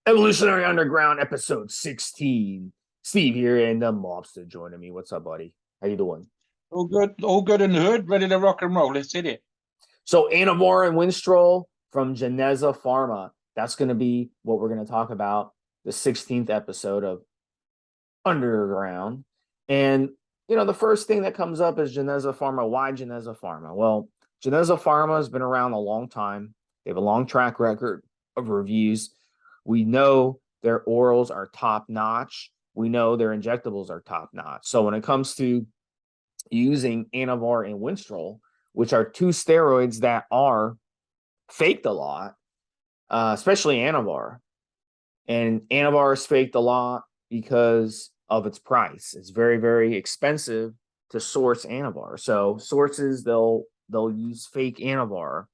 Evolutionary Underground, episode 16. Steve here and the Mobster joining me. What's up, buddy? How you doing? All good in the hood, ready to rock and roll. Let's hit it. So Anavar and Winstrol from Geneza Pharma. That's going to be what we're going to talk about, the 16th episode of Underground. And, the first thing that comes up is Geneza Pharma. Why Geneza Pharma? Well, Geneza Pharma has been around a long time. They have a long track record of reviews. We know their orals are top notch. We know their injectables are top notch. So when it comes to using Anavar and Winstrol, which are two steroids that are faked a lot, especially Anavar. And Anavar is faked a lot because of its price. It's very, very expensive to source Anavar. So sources, they'll use fake Anavar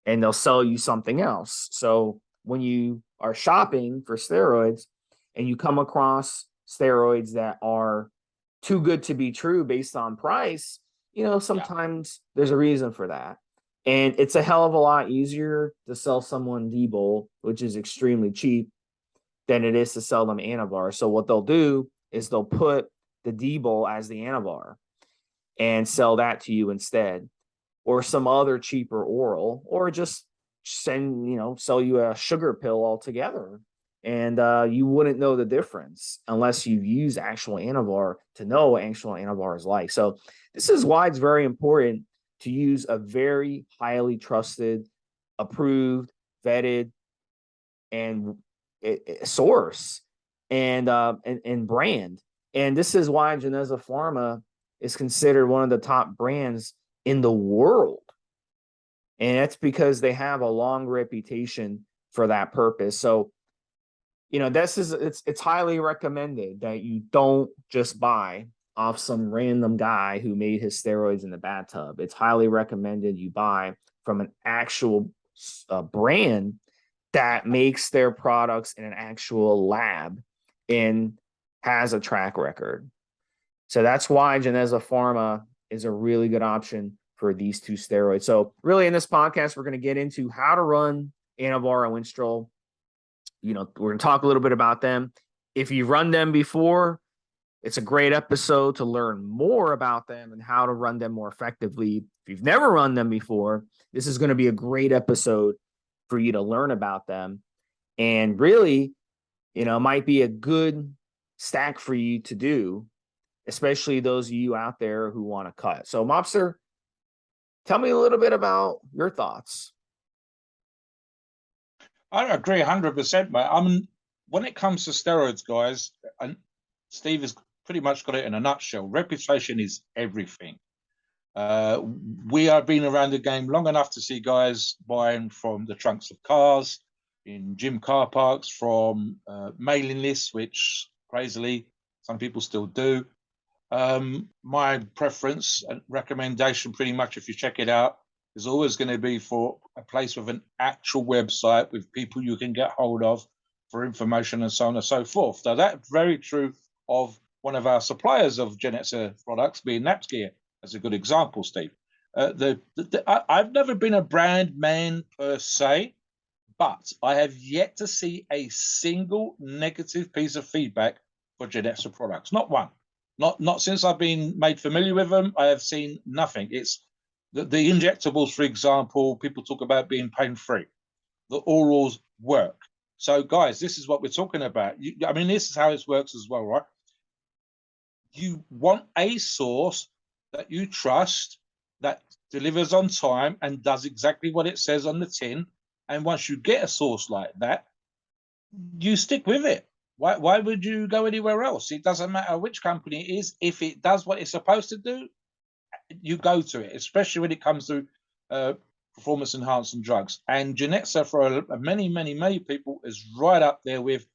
and they'll sell you something else. So when you are shopping for steroids and you come across steroids that are too good to be true based on price, sometimes there's a reason for that. And it's a hell of a lot easier to sell someone D-Bol, which is extremely cheap, than it is to sell them Anavar. So what they'll do is they'll put the D-Bol as the Anavar and sell that to you instead, or some other cheaper oral, or just sell you a sugar pill altogether. And you wouldn't know the difference unless you use actual Anavar to know what actual Anavar is like. So this is why it's very important to use a very highly trusted, approved, vetted, and source and brand. And this is why Geneza Pharma is considered one of the top brands in the world. And that's because they have a long reputation for that purpose. So, it's highly recommended that you don't just buy off some random guy who made his steroids in the bathtub. It's highly recommended you buy from an actual brand that makes their products in an actual lab and has a track record. So that's why Geneza Pharma is a really good option for these two steroids. So really in this podcast, we're going to get into how to run Anavar and Winstrol. We're going to talk a little bit about them. If you've run them before, it's a great episode to learn more about them and how to run them more effectively. If you've never run them before, this is going to be a great episode for you to learn about them. And really, might be a good stack for you to do, especially those of you out there who want to cut. So, Mobster, tell me a little bit about your thoughts. I agree 100%, mate. I mean, when it comes to steroids, guys, and Steve has pretty much got it in a nutshell. Reputation is everything. We have been around the game long enough to see guys buying from the trunks of cars, in gym car parks, from mailing lists, which crazily some people still do. My preference and recommendation, pretty much, if you check it out, is always going to be for a place with an actual website with people you can get hold of for information and so on and so forth. Now, that's very true of one of our suppliers of Geneza products, being Napsgear, as a good example, Steve. I've never been a brand man per se, but I have yet to see a single negative piece of feedback for Geneza products. Not one. Not since I've been made familiar with them. I have seen nothing. It's the injectables, for example, people talk about being pain-free. The orals work. So, guys, this is what we're talking about. This is how it works as well, right? You want a source that you trust, that delivers on time and does exactly what it says on the tin. And once you get a source like that, you stick with it. Why would you go anywhere else? It doesn't matter which company it is. If it does what it's supposed to do, you go to it, especially when it comes to performance enhancing drugs. And Geneza, for many, many, many people, is right up there with,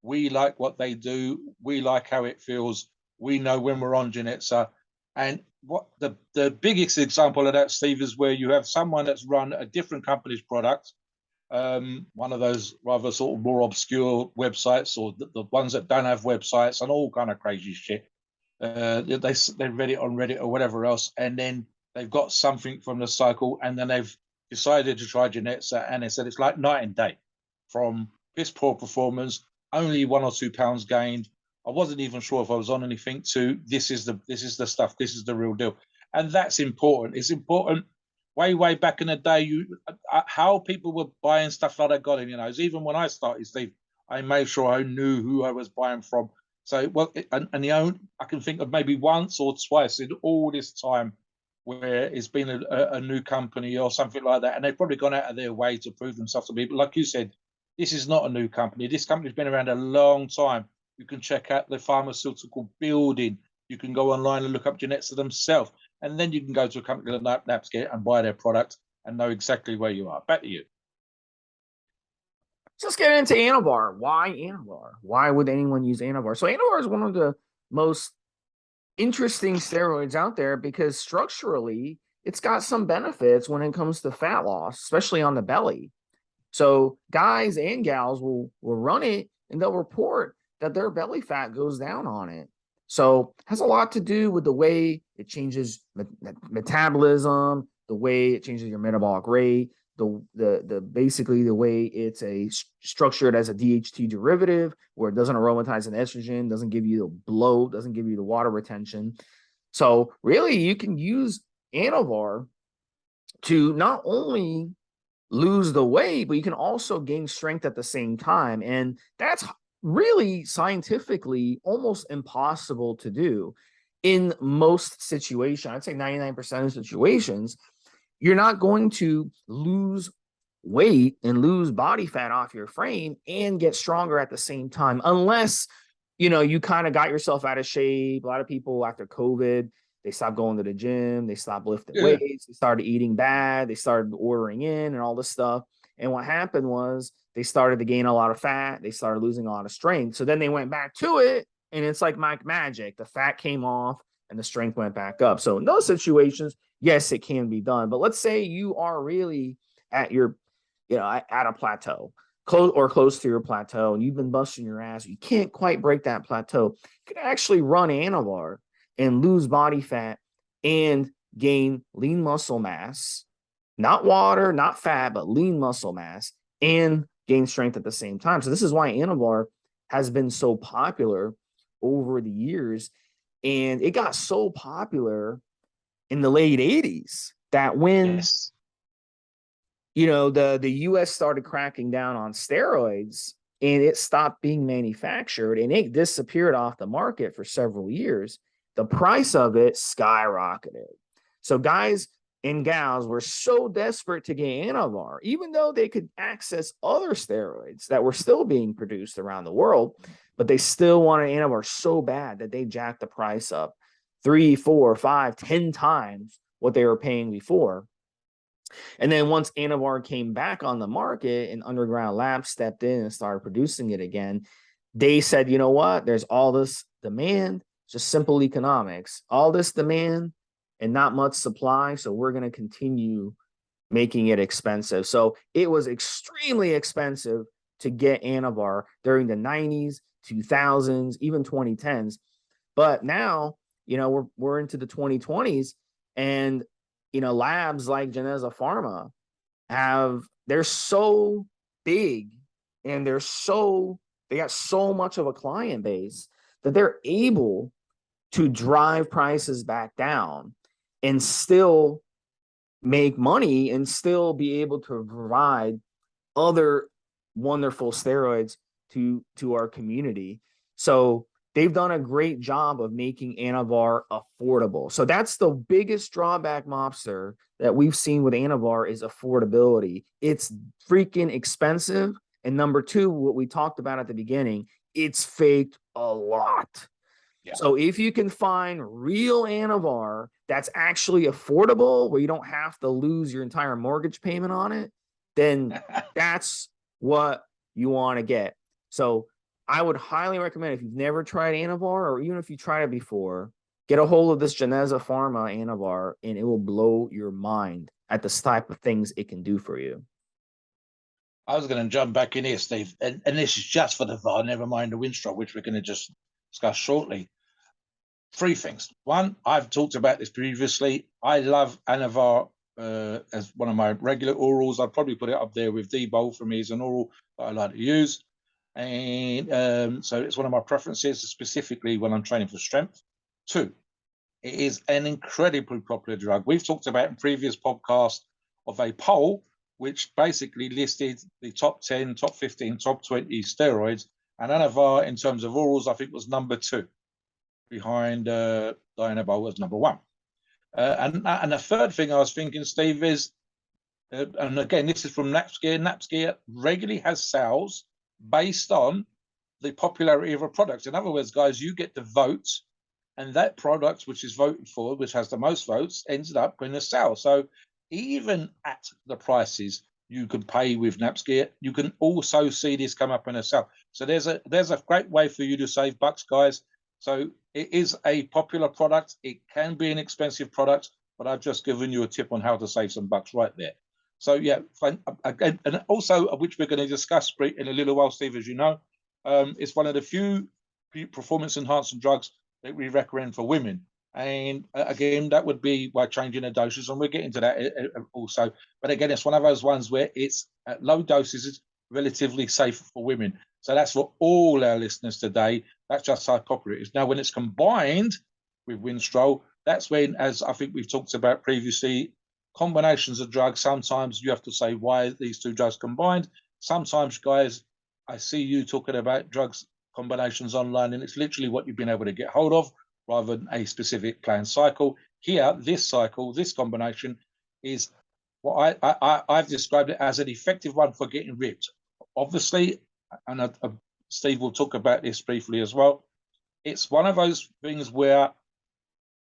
we like what they do. We like how it feels. We know when we're on Geneza. And what the biggest example of that, Steve, is where you have someone that's run a different company's product, one of those rather sort of more obscure websites, or the ones that don't have websites and all kind of crazy shit. They read it on Reddit or whatever else, and then they've got something from the cycle, and then they've decided to try Geneza, and they said it's like night and day from piss poor performance, only 1 or 2 pounds gained. I wasn't even sure if I was on anything. To this is the stuff. This is the real deal, and that's important. It's important. Way back in the day, how people were buying stuff like I got in. Even when I started, Steve, I made sure I knew who I was buying from. So, well, I can think of maybe once or twice in all this time where it's been a new company or something like that, and they've probably gone out of their way to prove themselves to be. But like you said, this is not a new company. This company's been around a long time. You can check out the pharmaceutical building. You can go online and look up Geneza themselves, and then you can go to a company like Napscare and buy their product and know exactly where you are. Back to you. Let's get into Anavar. Why Anavar? Why would anyone use Anavar? So Anavar is one of the most interesting steroids out there because structurally it's got some benefits when it comes to fat loss, especially on the belly. So guys and gals will run it and they'll report that their belly fat goes down on it. So it has a lot to do with the way it changes metabolism, the way it changes your metabolic rate, the basically the way it's structured as a DHT derivative where it doesn't aromatize an estrogen, doesn't give you the bloat, doesn't give you the water retention. So really you can use Anavar to not only lose the weight, but you can also gain strength at the same time. And that's really scientifically almost impossible to do in most situations. I'd say 99% of situations, you're not going to lose weight and lose body fat off your frame and get stronger at the same time, unless, you kind of got yourself out of shape. A lot of people after COVID, they stopped going to the gym, they stopped lifting weights, they started eating bad, they started ordering in and all this stuff. And what happened was they started to gain a lot of fat, they started losing a lot of strength. So then they went back to it, and it's like magic. The fat came off and the strength went back up. So in those situations, yes, it can be done. But let's say you are really at your, at a plateau, close to your plateau, and you've been busting your ass. You can't quite break that plateau. You can actually run Anavar and lose body fat and gain lean muscle mass, not water, not fat, but lean muscle mass, and gain strength at the same time. So this is why Anavar has been so popular over the years. And it got so popular in the late 80s that when the US started cracking down on steroids and it stopped being manufactured and it disappeared off the market for several years, the price of it skyrocketed. So guys and gals were so desperate to get Anavar, even though they could access other steroids that were still being produced around the world, but they still wanted Anavar so bad that they jacked the price up 3, 4, 5, 10 times what they were paying before. And then once Anavar came back on the market and Underground Labs stepped in and started producing it again, they said, you know what? There's all this demand, just simple economics, all this demand and not much supply. So we're going to continue making it expensive. So it was extremely expensive to get Anavar during the 90s, 2000s, even 2010s. But now, we're into the 2020s, and labs like Geneza Pharma they're so big and they got so much of a client base that they're able to drive prices back down and still make money and still be able to provide other wonderful steroids to our community. So they've done a great job of making Anavar affordable. So that's the biggest drawback, Mobster, that we've seen with Anavar is affordability. It's freaking expensive. And number two, what we talked about at the beginning, it's faked a lot. Yeah. So if you can find real Anavar that's actually affordable, where you don't have to lose your entire mortgage payment on it, then that's what you want to get. So I would highly recommend, if you've never tried Anavar, or even if you tried it before, get a hold of this Geneza Pharma Anavar, and it will blow your mind at the type of things it can do for you. I was going to jump back in here, Steve, and this is just for the VAR, never mind the Winstrol, which we're going to just discuss shortly. 3 things. 1, I've talked about this previously. I love Anavar as one of my regular orals. I'd probably put it up there with D-Bol for me as an oral that I like to use. And so it's one of my preferences, specifically when I'm training for strength. 2, it is an incredibly popular drug. We've talked about in previous podcasts of a poll which basically listed the top 10, top 15, top 20 steroids. And Anavar, in terms of orals, I think was number 2, behind Dianabol was number 1. And the third thing I was thinking, Steve, is, and again, this is from Napsgear. Napsgear regularly has sales based on the popularity of a product. In other words, guys, you get to vote, and that product which is voted for, which has the most votes, ends up in a sale. So even at the prices you could pay with Napsgear, you can also see this come up in a sale. So there's a great way for you to save bucks, guys. So it is a popular product. It can be an expensive product, but I've just given you a tip on how to save some bucks right there. So yeah, again, and also, which we're going to discuss in a little while, Steve, as you know, it's one of the few performance enhancing drugs that we recommend for women. And again, that would be by changing the doses, and we'll get into that also. But again, it's one of those ones where it's at low doses, it's relatively safe for women. So that's for all our listeners today. That's just how popular it is. Now, when it's combined with Winstrol, that's when, as I think we've talked about previously, combinations of drugs, sometimes you have to say why these two drugs combined. Sometimes, guys, I see you talking about drugs combinations online, and it's literally what you've been able to get hold of rather than a specific planned cycle. Here, this cycle, this combination is what I've described it as an effective one for getting ripped. Obviously, and Steve will talk about this briefly as well, it's one of those things where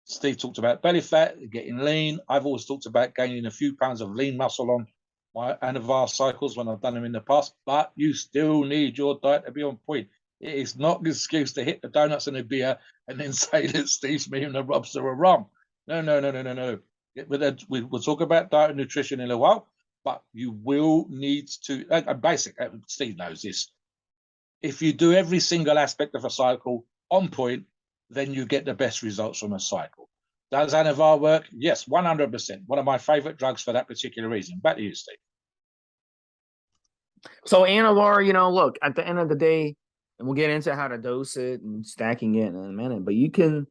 Steve talked about belly fat, getting lean. I've always talked about gaining a few pounds of lean muscle on my Anavar cycles when I've done them in the past, but you still need your diet to be on point. It is not an excuse to hit the donuts and a beer and then say that Stevesmi and Da Mobster are wrong. No. We'll talk about diet and nutrition in a while, but you will need to, Steve knows this. If you do every single aspect of a cycle on point, then you get the best results from a cycle. Does Anavar work? Yes, 100%. One of my favorite drugs for that particular reason. Back to you, Steve. So Anavar, look, at the end of the day, and we'll get into how to dose it and stacking it in a minute, but you can,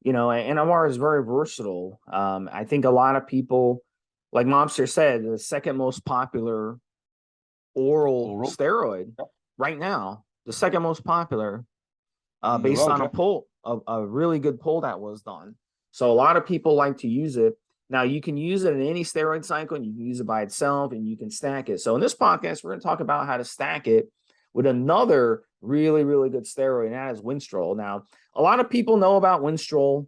Anavar is very versatile. I think a lot of people, like Mobster said, the second most popular oral steroid right now, the second most popular, based on a really good poll that was done. So a lot of people like to use it. Now, you can use it in any steroid cycle, and you can use it by itself, and you can stack it. So in this podcast, we're going to talk about how to stack it with another really, really good steroid, and that is Winstrol. Now, a lot of people know about Winstrol.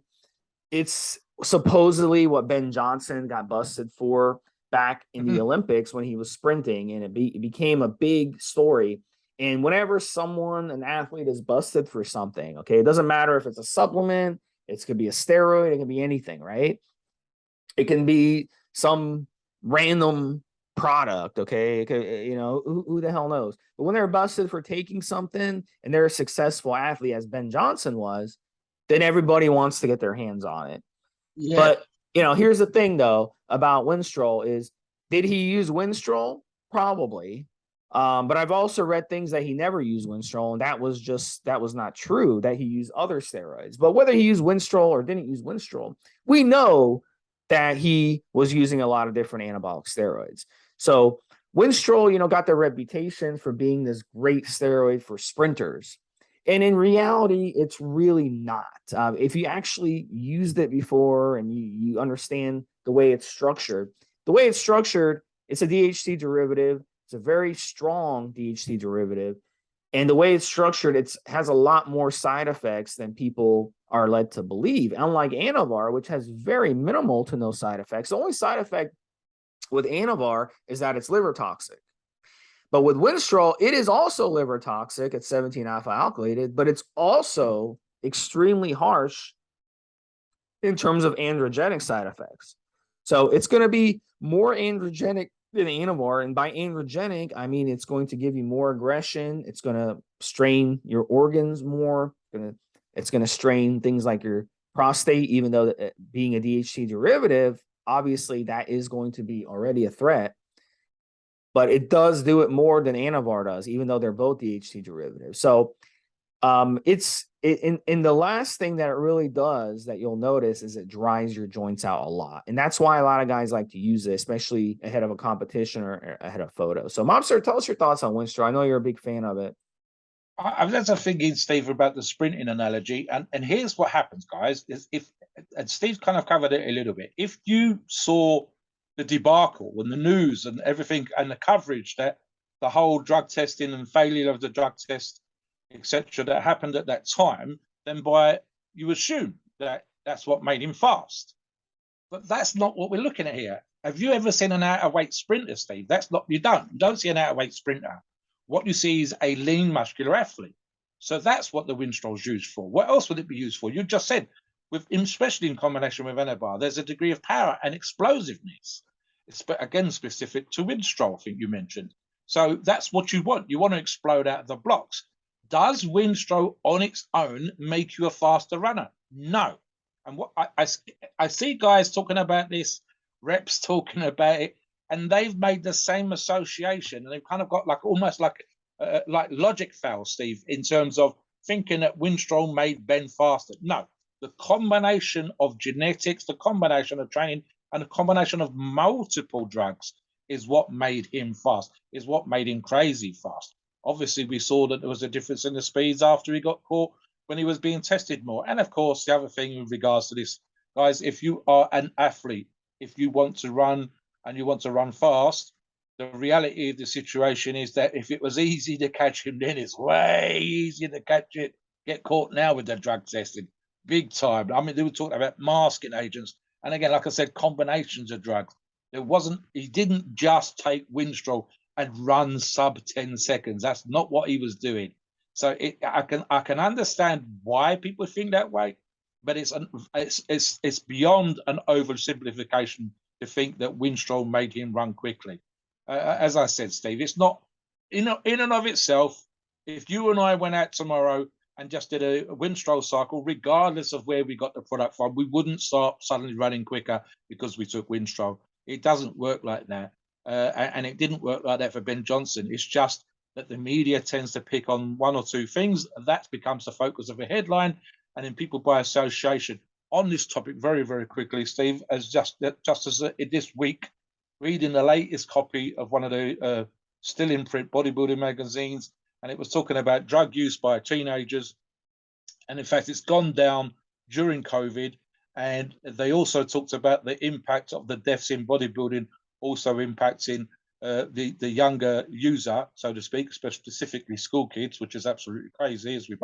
It's supposedly what Ben Johnson got busted for back in the Olympics when he was sprinting, and it became a big story. And whenever an athlete is busted for something, okay, it doesn't matter if it's a supplement, it could be a steroid, it can be anything, right? It can be some random product, okay? Who the hell knows? But when they're busted for taking something and they're a successful athlete, as Ben Johnson was, then everybody wants to get their hands on it. Yeah. But, here's the thing, though, about Winstrol is, did he use Winstrol? Probably. But I've also read things that he never used Winstrol, and that was not true, that he used other steroids. But whether he used Winstrol or didn't use Winstrol, we know that he was using a lot of different anabolic steroids. So Winstrol, got their reputation for being this great steroid for sprinters. And in reality, it's really not. If you actually used it before and you understand the way it's structured, it's a DHT derivative. It's a very strong DHT derivative. And the way it's structured, it has a lot more side effects than people are led to believe. Unlike Anavar, which has very minimal to no side effects. The only side effect with Anavar is that it's liver toxic. But with Winstrol, it is also liver toxic at 17 alpha alkylated, but it's also extremely harsh in terms of androgenic side effects. So it's going to be more androgenic than Anavar, and by androgenic, I mean it's going to give you more aggression. It's going to strain your organs more. It's going to strain things like your prostate, even though being a DHT derivative, obviously that is going to be already a threat, but it does do it more than Anavar does, even though they're both DHT derivatives. So it's in the last thing that it really does that you'll notice is it dries your joints out a lot. And that's why a lot of guys like to use it, especially ahead of a competition or ahead of photos. So Mobster, tell us your thoughts on Winstrol. I know you're a big fan of it. I was just thinking, Steve, about the sprinting analogy, and here's what happens, guys. Is if and Steve kind of covered it a little bit. If you saw the debacle and the news and everything and the coverage that the whole drug testing and failure of the drug test, etc., that happened at that time, then you assume that that's what made him fast. But that's not what we're looking at here. Have you ever seen an out of weight sprinter, Steve? That's not you don't see an out of weight sprinter. What you see is a lean muscular athlete. So that's what the Winstrol's used for. What else would it be used for? You just said, especially in combination with Anavar, there's a degree of power and explosiveness. It's again specific to Winstrol, I think you mentioned. So that's what you want. You want to explode out of the blocks. Does Winstrol on its own make you a faster runner? No. And what I see guys talking about this, reps talking about it, and they've made the same association, and they've kind of got like almost like logic fail, Steve, in terms of thinking that Winstrol made Ben faster. No, the combination of genetics, the combination of training, and the combination of multiple drugs is what made him fast, is what made him crazy fast. Obviously, we saw that there was a difference in the speeds after he got caught when he was being tested more. And of course, the other thing in regards to this, guys, if you are an athlete, if you want to run and you want to run fast, the reality of the situation is that if it was easy to catch him, then it's way easier to catch it, get caught now with the drug testing, big time. I mean, they were talking about masking agents. And again, like I said, combinations of drugs. He didn't just take Winstrol and run sub 10 seconds. That's not what he was doing. So I can understand why people think that way, but it's beyond an oversimplification to think that Winstrol made him run quickly. As I said, Steve, it's not in and of itself. If you and I went out tomorrow and just did a Winstrol cycle, regardless of where we got the product from, we wouldn't start suddenly running quicker because we took Winstrol. It doesn't work like that. And it didn't work like that for Ben Johnson. It's just that the media tends to pick on one or two things, and that becomes the focus of a headline. And then people by association on this topic very, very quickly, Steve, as just as this week, reading the latest copy of one of the still in print bodybuilding magazines, and it was talking about drug use by teenagers. And in fact, it's gone down during COVID. And they also talked about the impact of the deaths in bodybuilding also impacting the younger user, so to speak, specifically school kids, which is absolutely crazy, as we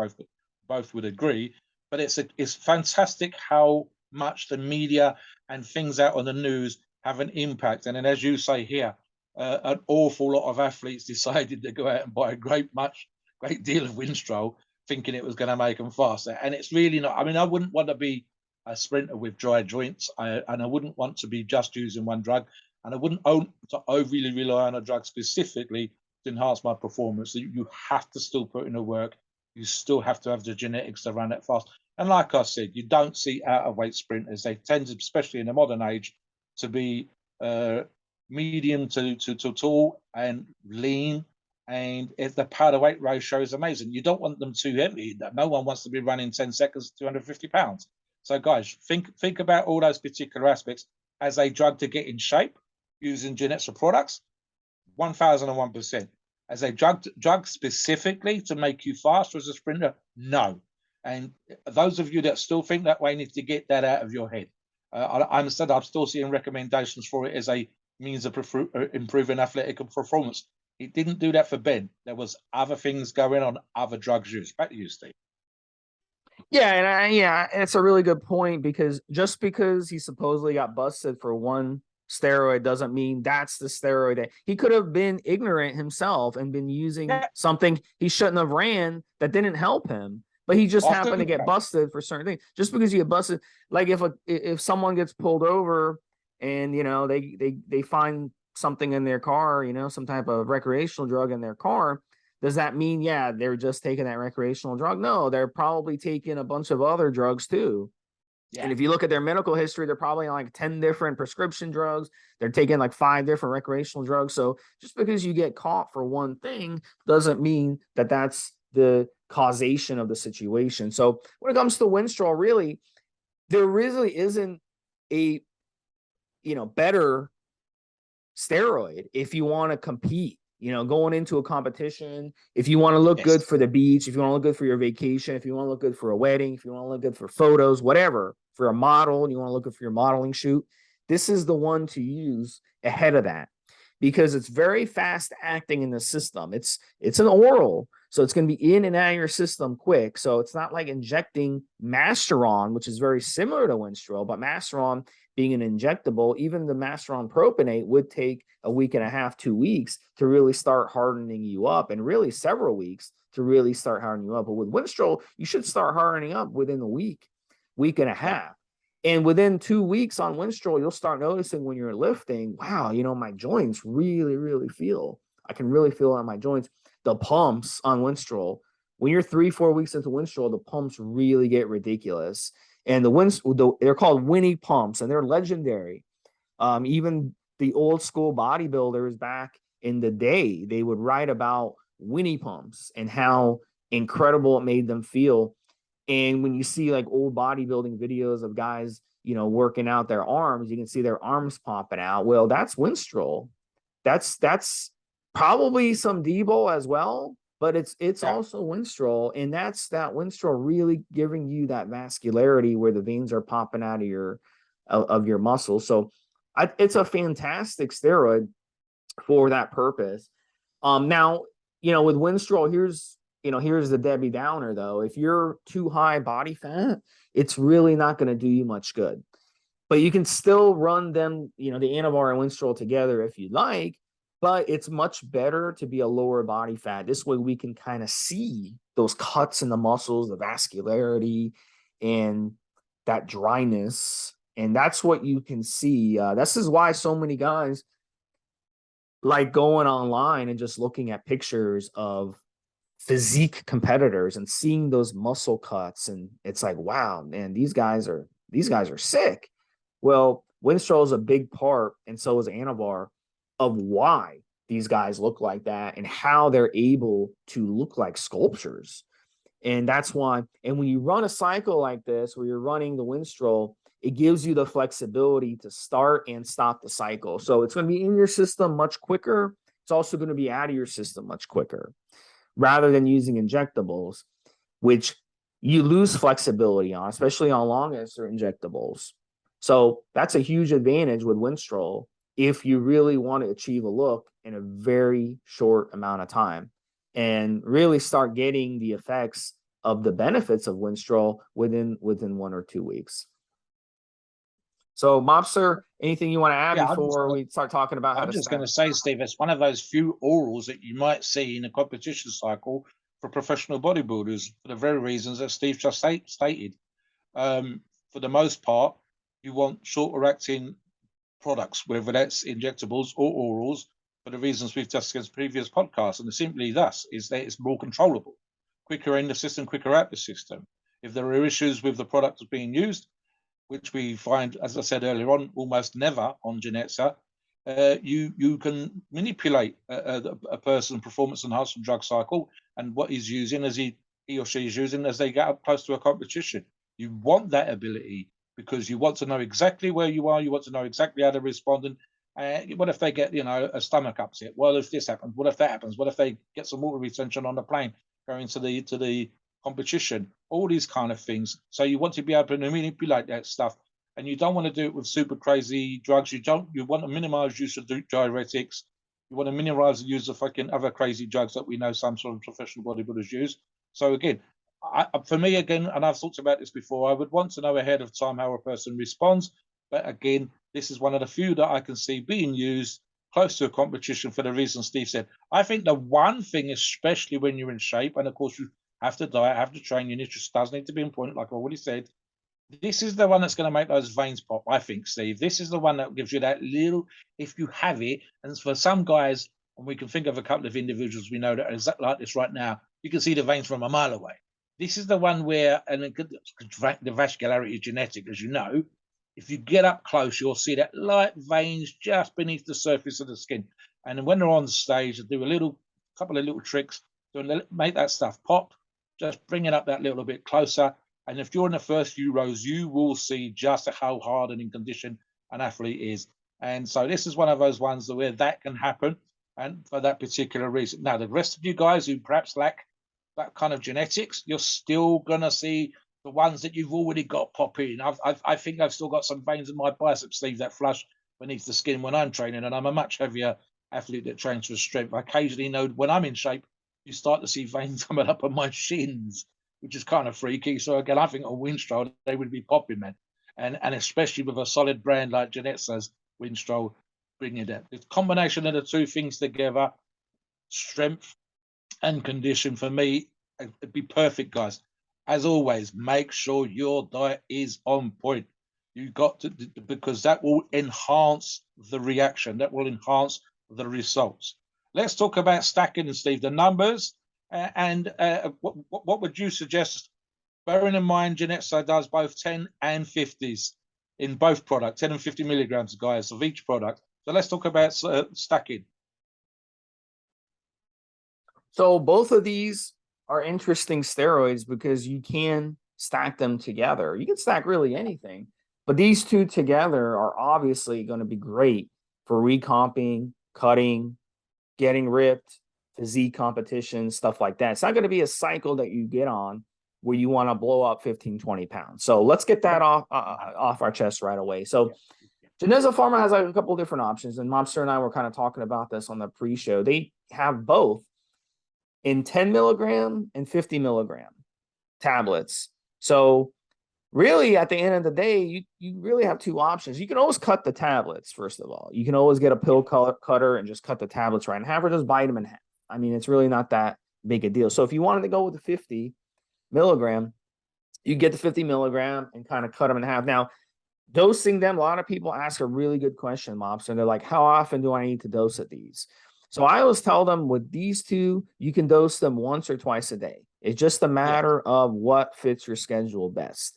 both would agree. But it's fantastic how much the media and things out on the news have an impact. And then, as you say here, an awful lot of athletes decided to go out and buy a great deal of Winstrol, thinking it was going to make them faster. And it's really not. I mean, I wouldn't want to be a sprinter with dry joints, and I wouldn't want to be just using one drug, and I wouldn't want to overly rely on a drug specifically to enhance my performance. You have to still put in the work. You still have to have the genetics to run that fast. And like I said, you don't see out-of-weight sprinters. They tend to, especially in the modern age, to be medium to tall and lean. And if the power-to-weight ratio is amazing, you don't want them too heavy. No one wants to be running 10 seconds, 250 pounds. So, guys, think about all those particular aspects as a drug to get in shape using Geneza products, 1001%. As a drug specifically to make you faster as a sprinter, no. And those of you that still think that way need to get that out of your head. I'm still seeing recommendations for it as a means of improving athletic performance. It didn't do that for Ben. There was other things going on, other drugs used. Back to you, Steve. Yeah, and it's a really good point, because just because he supposedly got busted for one steroid doesn't mean that's the steroid. That he could have been ignorant himself and been using something he shouldn't have ran that didn't help him, but he just happened to get busted for certain things. Just because you get busted, like if someone gets pulled over and they find something in their car, some type of recreational drug in their car, does that mean, they're just taking that recreational drug? No, they're probably taking a bunch of other drugs too. And if you look at their medical history, they're probably on like 10 different prescription drugs. They're taking like 5 different recreational drugs. So just because you get caught for one thing doesn't mean that that's the causation of the situation. So when it comes to Winstrol, really, there really isn't a better steroid if you want to compete. Going into a competition, if you want to look good for the beach, if you want to look good for your vacation, if you want to look good for a wedding, if you want to look good for photos, whatever, for a model, you want to look good for your modeling shoot, this is the one to use ahead of that because it's very fast acting in the system. It's an oral, so it's going to be in and out of your system quick. So it's not like injecting Masteron, which is very similar to Winstrol, but Masteron being an injectable, even the Masteron propionate would take a week and a half, 2 weeks to really start hardening you up, and really several weeks to really start hardening you up. But with Winstrol, you should start hardening up within a week and a half. And within 2 weeks on Winstrol, you'll start noticing when you're lifting, wow, my joints really, really feel. I can really feel on my joints. The pumps on Winstrol, when you're 3-4 weeks into Winstrol, the pumps really get ridiculous. And they're called Winnie pumps, and they're legendary. Even the old school bodybuilders back in the day, they would write about Winnie pumps and how incredible it made them feel. And when you see like old bodybuilding videos of guys, working out their arms, you can see their arms popping out. Well, that's Winstrol. That's probably some Debo as well, but it's also Winstrol, and that's that Winstrol really giving you that vascularity where the veins are popping out of your muscles. So it's a fantastic steroid for that purpose. Now, with Winstrol, here's the Debbie Downer though. If you're too high body fat, it's really not going to do you much good. But you can still run them, the Anavar and Winstrol together if you like, but it's much better to be a lower body fat. This way we can kind of see those cuts in the muscles, the vascularity, and that dryness. And that's what you can see. This is why so many guys like going online and just looking at pictures of physique competitors and seeing those muscle cuts. And it's like, wow, man, these guys are sick. Well, Winstrol is a big part, and so is Anavar, of why these guys look like that and how they're able to look like sculptures. And that's why, and when you run a cycle like this, where you're running the Winstrol, it gives you the flexibility to start and stop the cycle. So it's going to be in your system much quicker. It's also going to be out of your system much quicker, rather than using injectables, which you lose flexibility on, especially on long-ester injectables. So that's a huge advantage with Winstrol if you really want to achieve a look in a very short amount of time and really start getting the effects of the benefits of Winstrol within 1 or 2 weeks. So, Mobster, anything you want to add before we start talking about how to? I'm just going to say, Steve, it's one of those few orals that you might see in a competition cycle for professional bodybuilders for the very reasons that Steve just stated. For the most part, you want shorter acting products, whether that's injectables or orals, for the reasons we've discussed in previous podcasts. And simply thus is that it's more controllable, quicker in the system, quicker out the system. If there are issues with the product that's being used, which we find, as I said earlier on, almost never on Geneza, you can manipulate a person's performance enhancement drug cycle and what he's using as he or she is using as they get up close to a competition. You want that ability because you want to know exactly where you are. You want to know exactly how they're responding. What if they get, a stomach upset? What if this happens? What if that happens? What if they get some water retention on the plane going to the competition? All these kind of things. So you want to be able to manipulate that stuff, and you don't want to do it with super crazy drugs. You want to minimize use of diuretics. You want to minimize the use of fucking other crazy drugs that we know some sort of professional bodybuilders use. So again, for me, again, and I've talked about this before, I would want to know ahead of time how a person responds. But again, this is one of the few that I can see being used close to a competition for the reasons Steve said. I think the one thing, especially when you're in shape, and of course you have to diet, have to train, your nutrition does need to be important, like I already said. This is the one that's going to make those veins pop, I think, Steve. This is the one that gives you that little, if you have it, and for some guys, and we can think of a couple of individuals we know that are exactly like this right now, you can see the veins from a mile away. This is the one where, and the vascularity is genetic, as you know. If you get up close, you'll see that light veins just beneath the surface of the skin. And when they're on stage, they do a couple of little tricks to make that stuff pop, just bring it up that little bit closer. And if you're in the first few rows, you will see just how hard and in condition an athlete is. And so this is one of those ones where that can happen, and for that particular reason. Now, the rest of you guys who perhaps lack that kind of genetics, you're still going to see the ones that you've already got pop in. I think I've still got some veins in my bicep sleeve that flush beneath the skin when I'm training, and I'm a much heavier athlete that trains for strength. I occasionally know when I'm in shape, you start to see veins coming up on my shins, which is kind of freaky. So again, I think on Winstrol, they would be popping, man. And especially with a solid brand like Geneza's Winstrol, bringing that. The combination of the two things together, strength and condition, for me, it'd be perfect, guys. As always, make sure your diet is on point. You got to, because that will enhance the reaction, that will enhance the results. Let's talk about stacking, Steve, the numbers, and what would you suggest? Bearing in mind, Geneza does both 10 and 50s in both products, 10 and 50 milligrams, guys, of each product. So let's talk about stacking. So both of these are interesting steroids because you can stack them together. You can stack really anything, but these two together are obviously going to be great for recomping, cutting, getting ripped, physique competition, stuff like that. It's not going to be a cycle that you get on where you want to blow up 15, 20 pounds. So let's get that off our chest right away. So Geneza Pharma has like a couple different options, and Mobster and I were kind of talking about this on the pre-show. They have both in 10 milligram and 50 milligram tablets. So really, at the end of the day, you really have two options. You can always cut the tablets, first of all. You can always get a pill cutter and just cut the tablets right in half, or just bite them in half. I mean, it's really not that big a deal. So if you wanted to go with the 50 milligram, you get the 50 milligram and kind of cut them in half. Now, dosing them, a lot of people ask a really good question, Mobster, and they're like, how often do I need to dose at these? So I always tell them with these two, you can dose them once or twice a day. It's just a matter of what fits your schedule best.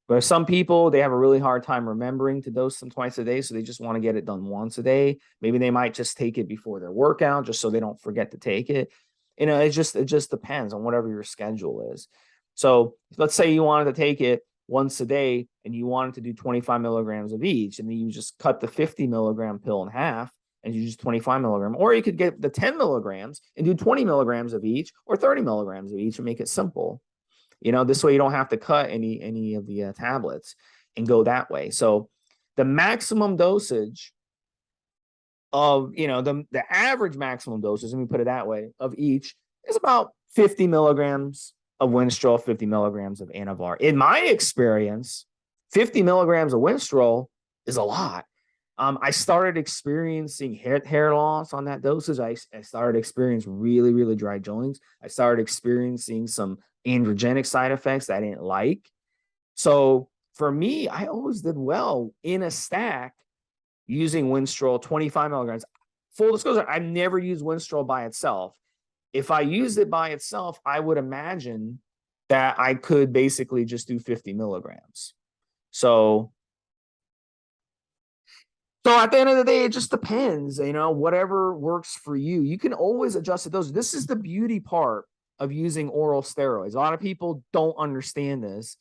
But some people, they have a really hard time remembering to dose them twice a day, so they just want to get it done once a day. Maybe they might just take it before their workout, just so they don't forget to take it. You know, it just depends on whatever your schedule is. So let's say you wanted to take it once a day and you wanted to do 25 milligrams of each, and then you just cut the 50 milligram pill in half and you use 25 milligrams, or you could get the 10 milligrams and do 20 milligrams of each or 30 milligrams of each and make it simple. You know, this way you don't have to cut any of the tablets and go that way. So the maximum dosage of, you know, the average maximum dosage, let me put it that way, of each is about 50 milligrams of Winstrol, 50 milligrams of Anavar. In my experience, 50 milligrams of Winstrol is a lot. I started experiencing hair loss on that dosage. I started experiencing really, really dry joints. I started experiencing some androgenic side effects that I didn't like. So for me, I always did well in a stack using Winstrol 25 milligrams. Full disclosure, I've never used Winstrol by itself. If I used it by itself, I would imagine that I could basically just do 50 milligrams. So at the end of the day, it just depends, you know, whatever works for you. You can always adjust the dose. This is the beauty part of using oral steroids. A lot of people don't understand this.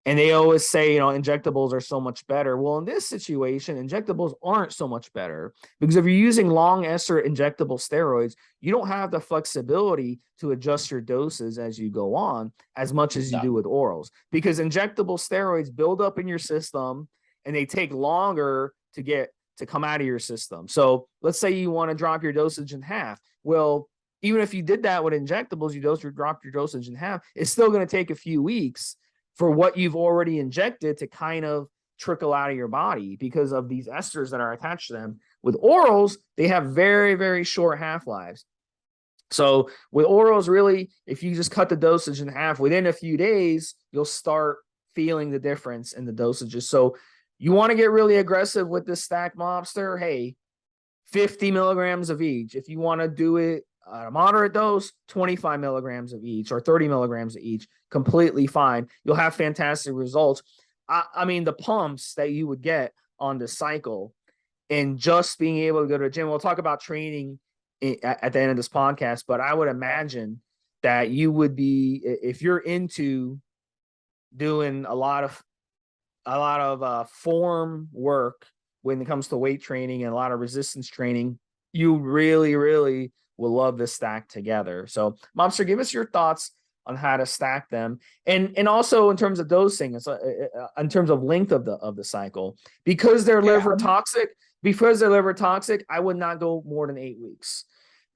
And they always say, you know, injectables are so much better. Well, in this situation, injectables aren't so much better because if you're using long ester injectable steroids, you don't have the flexibility to adjust your doses as you go on as much as you do with orals, because injectable steroids build up in your system and they take longer to come out of your system. So let's say you want to drop your dosage in half. Well, even if you did that with injectables, drop your dosage in half, it's still going to take a few weeks for what you've already injected to kind of trickle out of your body because of these esters that are attached to them. With orals, they have very, very short half-lives. So with orals, really, if you just cut the dosage in half, within a few days, you'll start feeling the difference in the dosages. So you want to get really aggressive with this stack, Mobster, hey, 50 milligrams of each. If you want to do it a moderate dose, 25 milligrams of each or 30 milligrams of each, completely fine. You'll have fantastic results. I mean, the pumps that you would get on the cycle and just being able to go to a gym. We'll talk about training at the end of this podcast, but I would imagine that you would be, if you're into doing a lot of form work when it comes to weight training and a lot of resistance training, you really, really will love this stack together. So, Mobster, give us your thoughts on how to stack them, and also in terms of dosing, in terms of length of the cycle, because they're liver toxic. Because they're liver toxic, I would not go more than 8 weeks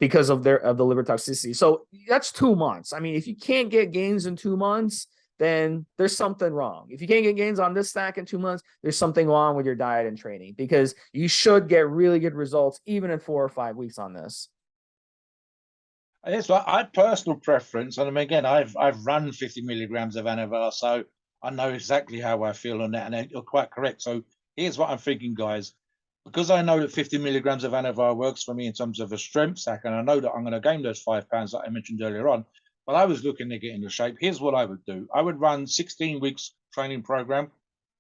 because of the liver toxicity. So that's 2 months. I mean, if you can't get gains in 2 months, then there's something wrong. If you can't get gains on this stack in 2 months, there's something wrong with your diet and training, because you should get really good results even in 4 or 5 weeks on this. It's like I personal preference, and I mean, again, I've run 50 milligrams of Anavar, so I know exactly how I feel on that, and you're quite correct. So here's what I'm thinking, guys. Because I know that 50 milligrams of Anavar works for me in terms of a strength stack, and I know that I'm going to gain those 5 pounds that I mentioned earlier on, but I was looking to get into shape. Here's what I would do. I would run 16 weeks training program.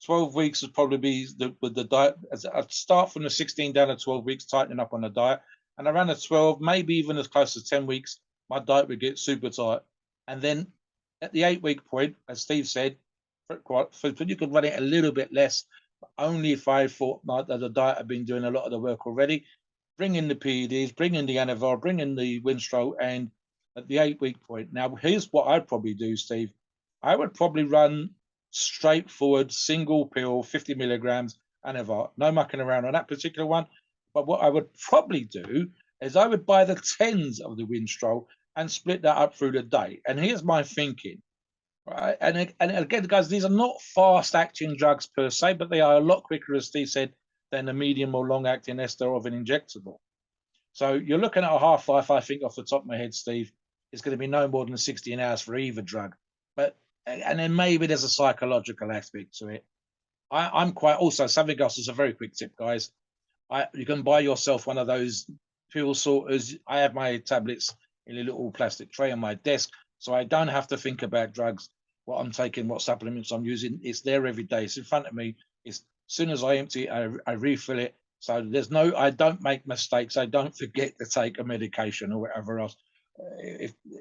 12 weeks would probably be with the diet. I'd start from the 16 down to 12 weeks, tightening up on the diet. And around the 12, maybe even as close to 10 weeks, my diet would get super tight. And then at the 8-week point, as Steve said, you could run it a little bit less, but only if I thought that the diet had been doing a lot of the work already. Bring in the PEDs, bring in the Anavar, bring in the Winstrol, and at the 8-week point. Now, here's what I'd probably do, Steve. I would probably run straightforward, single pill, 50 milligrams Anavar. No mucking around on that particular one. But what I would probably do is I would buy the 10s of the Winstrol and split that up through the day. And here's my thinking. Right? And again, guys, these are not fast-acting drugs per se, but they are a lot quicker, as Steve said, than the medium or long-acting ester of an injectable. So you're looking at a half-life, I think, off the top of my head, Steve, it's going to be no more than 16 hours for either drug. And then maybe there's a psychological aspect to it. I'm quite also, something else is a very quick tip, guys. You can buy yourself one of those pill sorters. I have my tablets in a little plastic tray on my desk, so I don't have to think about drugs, what I'm taking, what supplements I'm using. It's there every day. It's in front of me. It's as soon as I empty it, I refill it. So I don't make mistakes. I don't forget to take a medication or whatever else.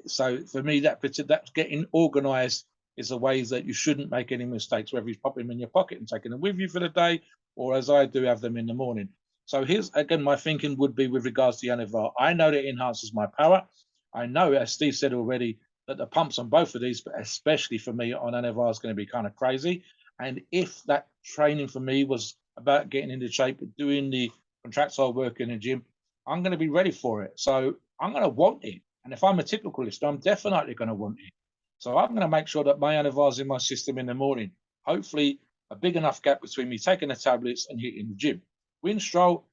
So for me, that's getting organized is the ways that you shouldn't make any mistakes, whether you pop them in your pocket and taking them with you for the day, or as I do, have them in the morning. So here's, again, my thinking would be with regards to the Anavar. I know that it enhances my power. I know, as Steve said already, that the pumps on both of these, but especially for me on Anavar, is going to be kind of crazy. And if that training for me was about getting into shape, doing the contractile work in the gym, I'm going to be ready for it. So I'm going to want it. And if I'm a typical listener, I'm definitely going to want it. So I'm going to make sure that my Anavar's in my system in the morning. Hopefully, a big enough gap between me taking the tablets and hitting the gym. Winstrol,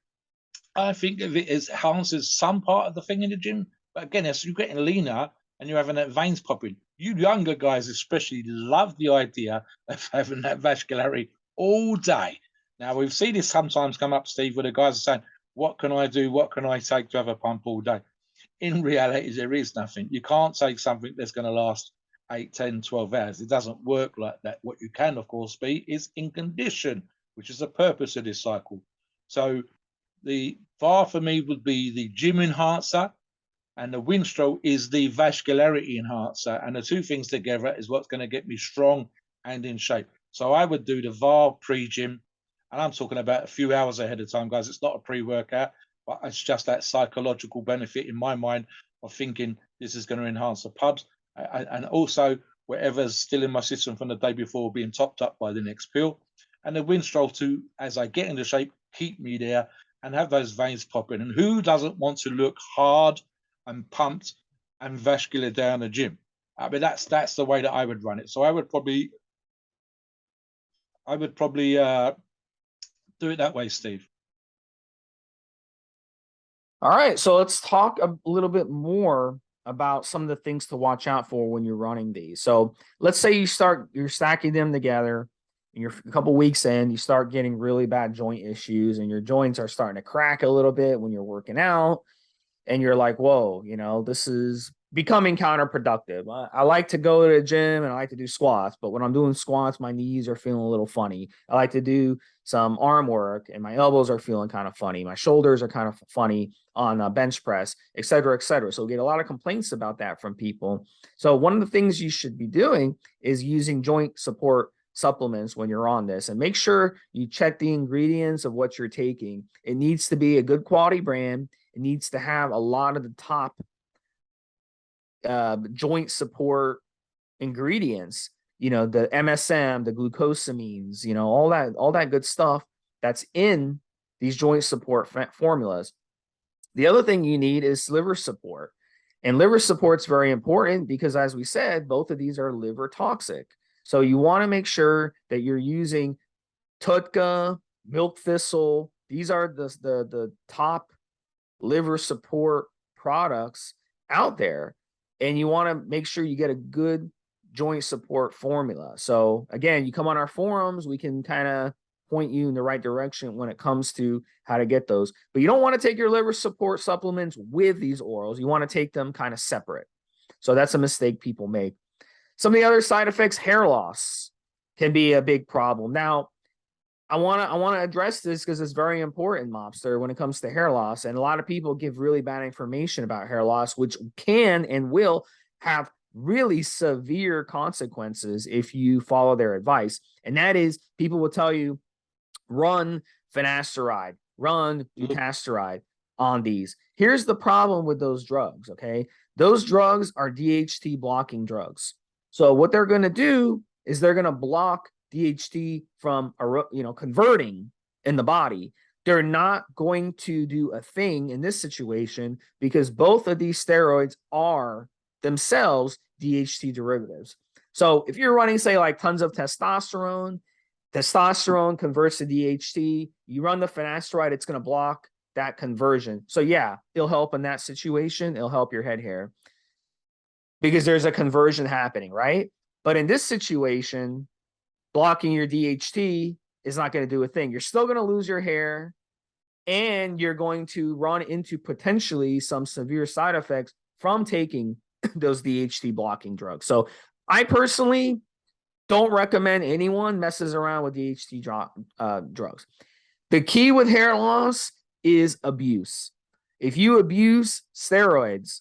I think of it as enhances some part of the thing in the gym. But again, as you're getting leaner and you're having that veins popping, you younger guys especially love the idea of having that vascularity all day. Now, we've seen this sometimes come up, Steve, where the guys are saying, what can I do? What can I take to have a pump all day? In reality, there is nothing. You can't take something that's going to last 8, 10, 12 hours. It doesn't work like that. What you can, of course, be is in condition, which is the purpose of this cycle. So the VAR for me would be the gym enhancer, and the Winstrol is the vascularity enhancer. And the two things together is what's going to get me strong and in shape. So I would do the VAR pre-gym, and I'm talking about a few hours ahead of time, guys. It's not a pre-workout, but it's just that psychological benefit in my mind of thinking this is going to enhance the pubs. And also whatever's still in my system from the day before being topped up by the next pill. And the Winstrol to, as I get into shape, keep me there and have those veins popping. And who doesn't want to look hard and pumped and vascular down the gym? I mean, that's the way that I would run it. So I would probably do it that way, Steve. All right, so let's talk a little bit more about some of the things to watch out for when you're running these. So let's say you're stacking them together, and you're a couple weeks in, you start getting really bad joint issues, and your joints are starting to crack a little bit when you're working out. and you're like, whoa, this is becoming counterproductive. I like to go to the gym and I like to do squats, but when I'm doing squats, my knees are feeling a little funny. I like to do some arm work and my elbows are feeling kind of funny. My shoulders are kind of funny on a bench press, et cetera, et cetera. So we get a lot of complaints about that from people. So one of the things you should be doing is using joint support supplements when you're on this, and make sure you check the ingredients of what you're taking. It needs to be a good quality brand. It needs to have a lot of the top joint support ingredients, the MSM, the glucosamines, all that good stuff that's in these joint support formulas. The other thing you need is liver support. And liver support's very important because, as we said, both of these are liver toxic. So you want to make sure that you're using TUDCA, milk thistle. These are the top liver support products out there. And you want to make sure you get a good joint support formula. So again, you come on our forums, we can kind of point you in the right direction when it comes to how to get those. But you don't want to take your liver support supplements with these orals. You want to take them kind of separate. So that's a mistake people make. Some of the other side effects, hair loss can be a big problem. Now, I want to address this because it's very important, Mobster, when it comes to hair loss. And a lot of people give really bad information about hair loss, which can and will have really severe consequences if you follow their advice. And that is, people will tell you, run finasteride, run dutasteride on these. Here's the problem with those drugs, okay? Those drugs are DHT blocking drugs. So what they're going to do is they're going to block DHT from converting in the body. They're not going to do a thing in this situation because both of these steroids are themselves DHT derivatives. So if you're running, say, like tons of testosterone converts to DHT, you run the finasteride, it's going to block that conversion. So yeah, it'll help in that situation. It'll help your head hair because there's a conversion happening, right? But in this situation, blocking your DHT is not going to do a thing. You're still going to lose your hair and you're going to run into potentially some severe side effects from taking those DHT blocking drugs. So I personally don't recommend anyone messes around with DHT drugs. The key with hair loss is abuse. If you abuse steroids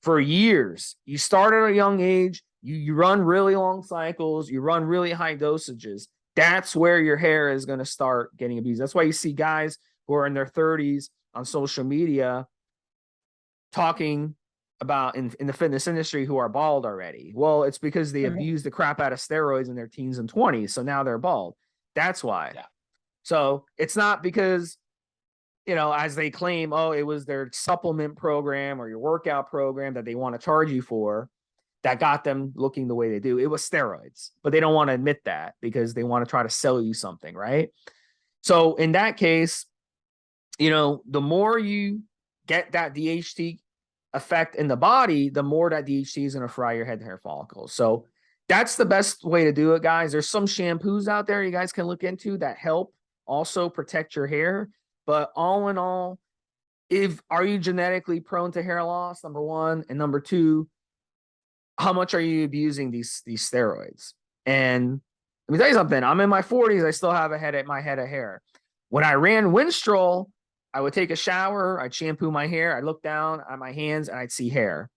for years, you start at a young age, you run really long cycles, you run really high dosages, that's where your hair is going to start getting abused. That's why you see guys who are in their 30s on social media talking about in the fitness industry who are bald already. Well, it's because they abused the crap out of steroids in their teens and 20s. So now they're bald. That's why. Yeah. So it's not because, as they claim, oh, it was their supplement program or your workout program that they want to charge you for that got them looking the way they do. It was steroids, but they don't want to admit that because they want to try to sell you something, right? So in that case, the more you get that DHT effect in the body, the more that DHT is going to fry your head hair follicles. So that's the best way to do it, guys. There's some shampoos out there you guys can look into that help also protect your hair. But all in all, are you genetically prone to hair loss? Number one. And number two, how much are you abusing these steroids? And let me tell you something. I'm in my 40s. I still have my head of hair. When I ran Winstrol, I would take a shower. I'd shampoo my hair. I'd look down at my hands and I'd see hair.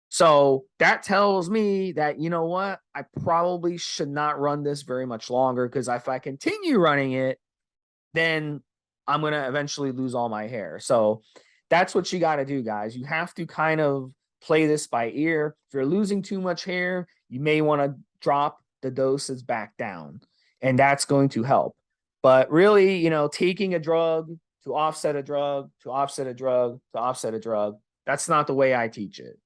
So that tells me that, you know what? I probably should not run this very much longer because if I continue running it, then I'm going to eventually lose all my hair. So that's what you got to do, guys. You have to kind of play this by ear. If you're losing too much hair, you may want to drop the doses back down, and that's going to help. But really, taking a drug to offset a drug, to offset a drug, to offset a drug, that's not the way I teach it.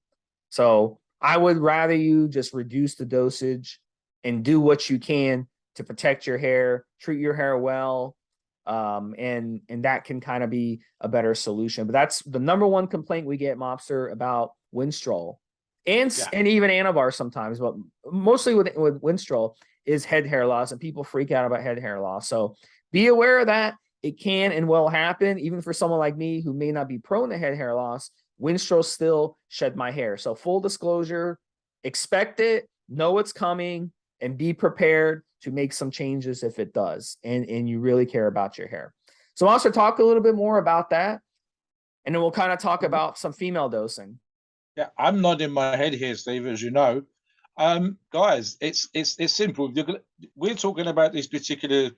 So I would rather you just reduce the dosage and do what you can to protect your hair, treat your hair well, and that can kind of be a better solution. But that's the number one complaint we get, Mobster, about Winstrol and even Anavar sometimes, but mostly with Winstrol is head hair loss, and people freak out about head hair loss. So be aware of that. It can and will happen, even for someone like me who may not be prone to head hair loss. Winstrol still shed my hair. So full disclosure, expect it, know it's coming, and be prepared to make some changes if it does, and you really care about your hair. So I'll also talk a little bit more about that, and then we'll kind of talk about some female dosing. Yeah, I'm nodding my head here, Steve, as you know. Guys, it's simple. We're talking about these particular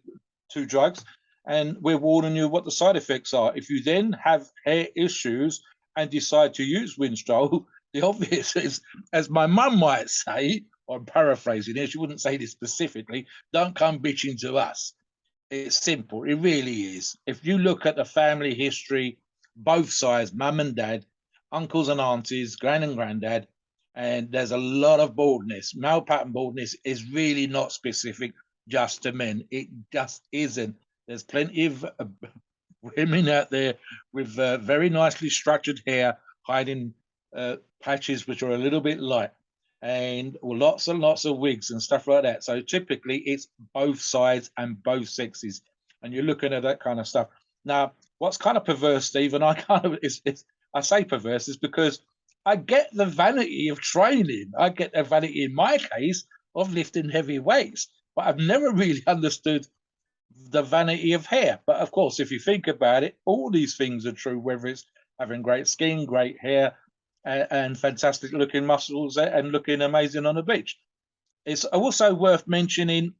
two drugs, and we're warning you what the side effects are. If you then have hair issues and decide to use Winstrol, the obvious is, as my mum might say, or I'm paraphrasing here, she wouldn't say this specifically, don't come bitching to us. It's simple. It really is. If you look at the family history, both sides, mum and dad, uncles and aunties, gran and granddad, and there's a lot of baldness. Male pattern baldness is really not specific just to men. It just isn't. There's plenty of women out there with very nicely structured hair hiding patches which are a little bit light, and lots and lots of wigs and stuff like that. So typically it's both sides and both sexes, and you're looking at that kind of stuff. Now, what's kind of perverse, Steve, and I say perverse is because I get the vanity of training. I get the vanity, in my case, of lifting heavy weights, but I've never really understood the vanity of hair. But of course, if you think about it, all these things are true, whether it's having great skin, great hair, and fantastic looking muscles and looking amazing on the beach. It's also worth mentioning,